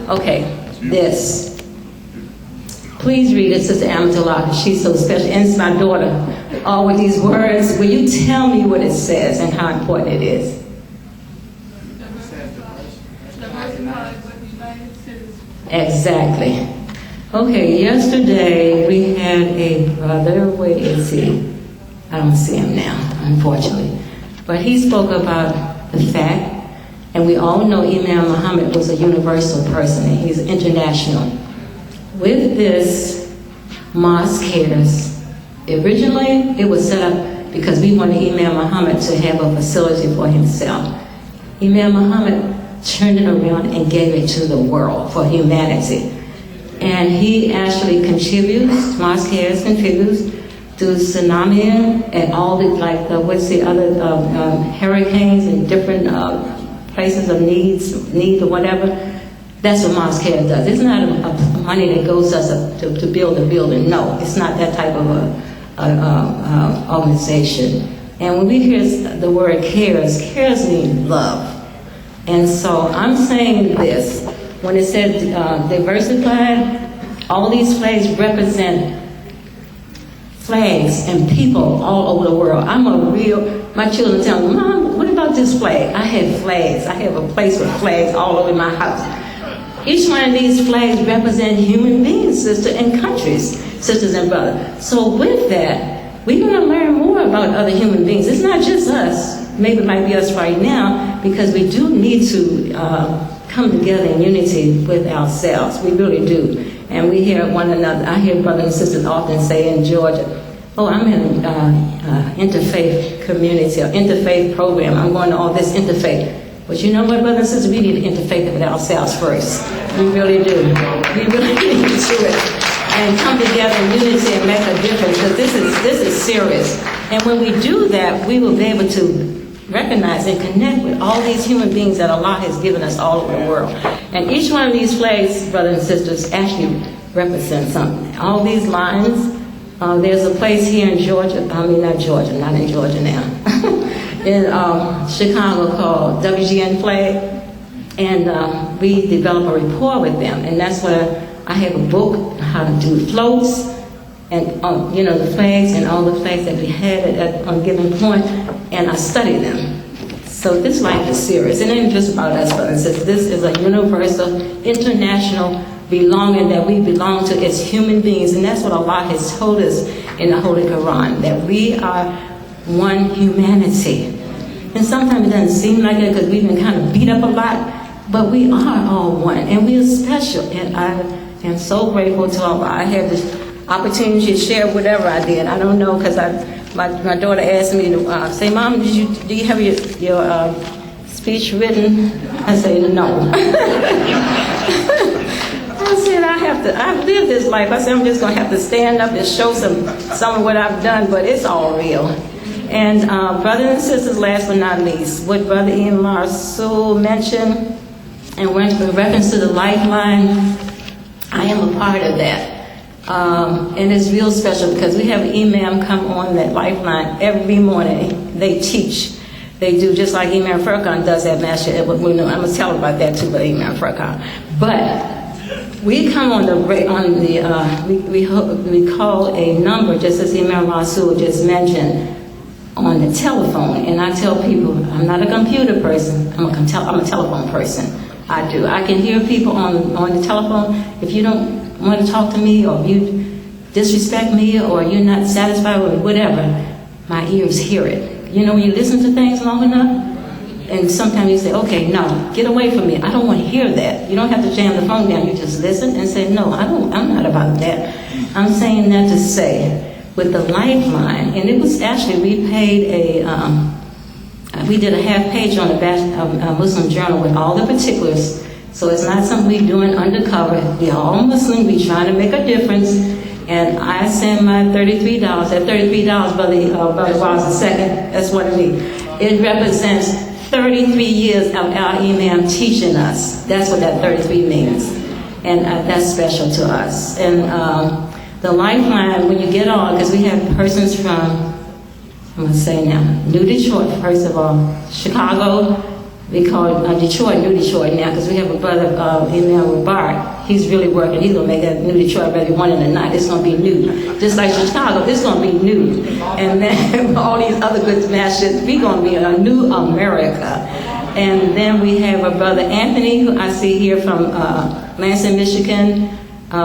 Okay, this. Please read it, Sister Amatullah. She's so special. And it's my daughter. All with these words. Will you tell me what it says and how important it is? Exactly. Okay, yesterday we had a brother. Where is he? I don't see him now, unfortunately. But he spoke about the fact, and we all know Imam Mohammed was a universal person, and he's international. With this Mosque Cares, originally it was set up because we wanted Imam Muhammad to have a facility for himself. Imam Muhammad turned it around and gave it to the world for humanity. And he actually contributes, Mosque Cares contributes to tsunami and all the, like, what's the other, hurricanes and different places of need or whatever. That's what Mosque Cares does. It's not a money that goes us to build a building. No, it's not that type of a organization. And when we hear the word cares means love. And so I'm saying this, when it says diversified, all these flags represent flags and people all over the world. My children tell me, Mom, what about this flag? I have flags. I have a place with flags all over my house. Each one of these flags represent human beings, sisters, and countries, sisters and brothers. So with that, we're going to learn more about other human beings. It's not just us. Maybe it might be us right now, because we do need to come together in unity with ourselves. We really do. And we hear one another. I hear brothers and sisters often say in Georgia, oh, I'm in an interfaith community or interfaith program. I'm going to all this interfaith. But you know what, brothers and sisters? We need to interfaith with ourselves first. We really do. We really need to do it. And come together in unity and make a difference, because this is serious. And when we do that, we will be able to recognize and connect with all these human beings that Allah has given us all over the world. And each one of these flags, brothers and sisters, actually represents something. All these lines, there's a place here in Georgia, not in Georgia now, in Chicago called WGN Flag. And we develop a rapport with them. And that's where I have a book, how to do floats, and the flags and all the flags that we had at a given point, and I study them. So this life is serious. It ain't just about us, but this is a universal, international belonging that we belong to as human beings, and that's what Allah has told us in the Holy Quran, that we are one humanity. And sometimes it doesn't seem like it because we've been kind of beat up a lot, but we are all one, and we are special. And I am so grateful to Allah. I have this opportunity to share whatever I did. I don't know, because my daughter asked me to say, Mom, do you have your speech written? I said, no. I said, I've lived this life. I said, I'm just going to have to stand up and show some of what I've done, but it's all real. And brothers and sisters, last but not least, what Brother Omar mentioned, and with reference to the lifeline, I am a part of that. And it's real special because we have an imam come on that lifeline every morning. They teach. They do just like Imam Furqan does at Master Edward. I'm going to tell about that too, but Imam Furqan. But we come on we call a number, just as Imam Rasul just mentioned, on the telephone. And I tell people, I'm not a computer person. I'm a telephone person. I can hear people on the telephone. If you don't want to talk to me, or you disrespect me, or you're not satisfied with whatever, my ears hear it. You know, when you listen to things long enough, and sometimes you say, okay, no, get away from me. I don't want to hear that. You don't have to jam the phone down. You just listen and say, no, I'm not about that. I'm saying that to say, with the lifeline, and it was actually, we did a half page on the Muslim Journal with all the particulars. So it's not something we're doing undercover. We're all Muslim. We're trying to make a difference. And I send my $33. That $33, Brother Ross II, that's what it means. It represents 33 years of our Imam teaching us. That's what that 33 means. And that's special to us. And the lifeline, when you get on, because we have persons from, I'm going to say now, New Detroit, first of all, Chicago, We call it Detroit, New Detroit now, because we have a brother in there with Bart. He's really working. He's going to make that New Detroit whether you want it or not. It's going to be new. Just like Chicago, it's going to be new. And then all these other good smashes, we're going to be a new America. And then we have a brother Anthony, who I see here from Lansing, Michigan.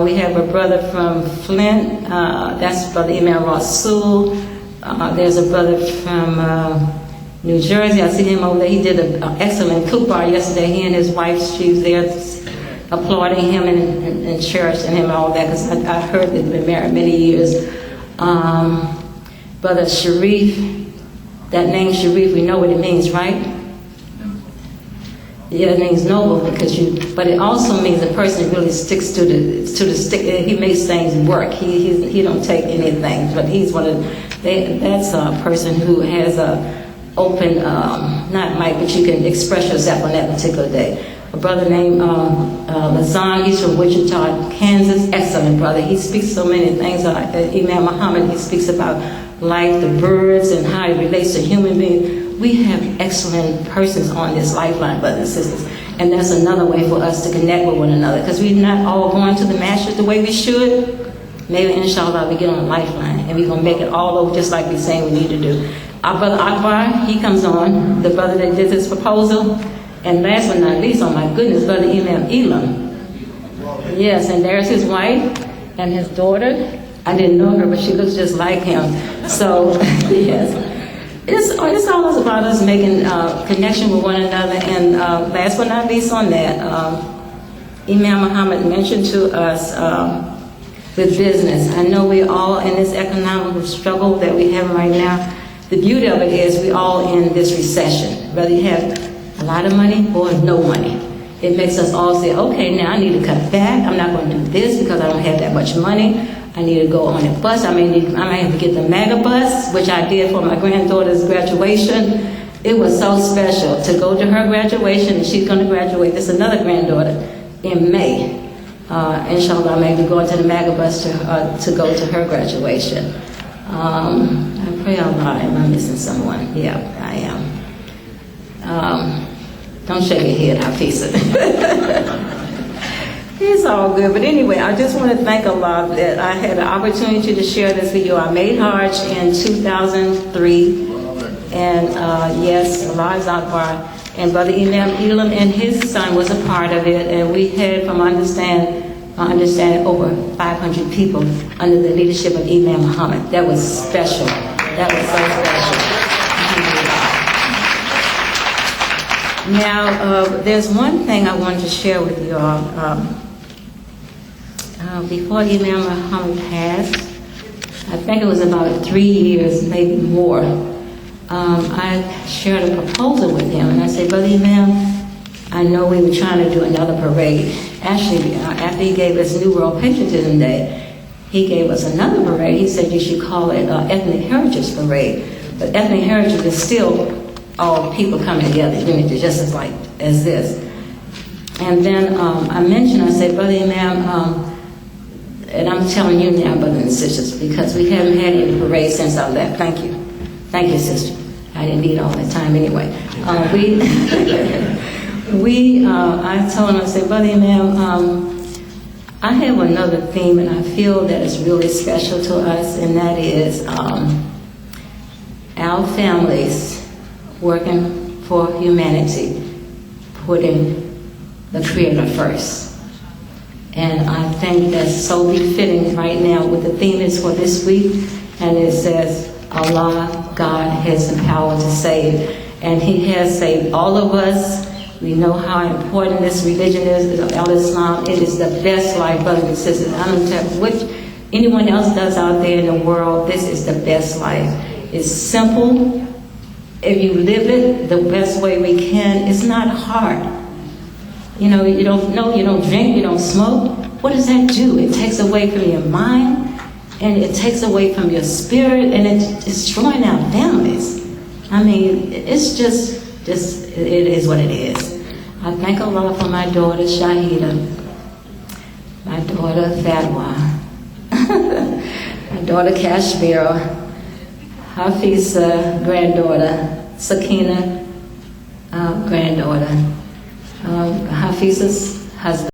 We have a brother from Flint. That's Brother Emil Ross Sewell. There's a brother from New Jersey. I see him over there. He did an excellent cook bar yesterday. He and his wife, she was there applauding him in church and him and all that, because I heard they've been married many years. Brother Sharif, that name Sharif, we know what it means, right? Yeah, it means noble, but it also means a person really sticks to the stick. He makes things work. He don't take anything, but he's that's a person who has a open, not mic, but you can express yourself on that particular day. A brother named Lazan, he's from Wichita, Kansas. Excellent brother. He speaks so many things. Imam Mohammed, he speaks about life, the birds, and how it relates to human beings. We have excellent persons on this lifeline, brothers and sisters. And that's another way for us to connect with one another, because we're not all going to the masjid the way we should. Maybe, inshallah, we get on a lifeline, and we're going to make it all over just like we're saying we need to do. Our brother Akbar, he comes on, the brother that did this proposal. And last but not least, oh my goodness, Brother Imam Elam. Yes, and there's his wife and his daughter. I didn't know her, but she looks just like him. So, yes. It's always about us making connection with one another. And last but not least on that, Imam Muhammad mentioned to us with business. I know we're all in this economic struggle that we have right now. The beauty of it is we all in this recession, whether you have a lot of money or no money. It makes us all say, okay, now I need to cut back. I'm not going to do this because I don't have that much money. I need to go on a bus. I might have to get the mega bus, which I did for my granddaughter's graduation. It was so special to go to her graduation, and she's going to graduate. This is another granddaughter in May. Inshallah, I may be going to the mega bus to go to her graduation. I pray Allah, am I missing someone? Yeah, I am. Don't shake your head, Hafiza. It's all good. But anyway, I just want to thank Allah that I had the opportunity to share this with you. I made Hajj in 2003. And yes, Allah is Akbar. And Brother Imam Elam and his son was a part of it. And we had, from my understanding, over 500 people under the leadership of Imam Muhammad. That was special. That was so special. Now, there's one thing I wanted to share with you all. Before Imam Muhammad passed, I think it was about 3 years, maybe more, I shared a proposal with him, and I said, Brother Imam, I know we were trying to do another parade. Actually, after he gave us New World Patriotism Day, he gave us another parade. He said you should call it Ethnic Heritage Parade. But Ethnic Heritage is still all people coming together, just as this. And then I mentioned, I said, Brother Imam, and I'm telling you now, brothers and sisters, because we haven't had any parades since I left. Thank you. Thank you, sister. I didn't need all that time anyway. I told him, I said, Brother Imam, I have another theme, and I feel that it's really special to us, and that is our families working for humanity, putting the Creator first. And I think that's so befitting right now with the theme is for this week, and it says, Allah, God has the power to save, and He has saved all of us. We know how important this religion is, Al-Islam. It is the best life, brothers and sisters. I don't care what anyone else does out there in the world, this is the best life. It's simple. If you live it the best way we can, it's not hard. You know, you don't drink, you don't smoke. What does that do? It takes away from your mind, and it takes away from your spirit, and it's destroying our families. I mean, it's just it is what it is. I thank Allah for my daughter Shahida, my daughter Fatwa, my daughter Kashmira, Hafiza, granddaughter Sakina, granddaughter, Hafiza's husband.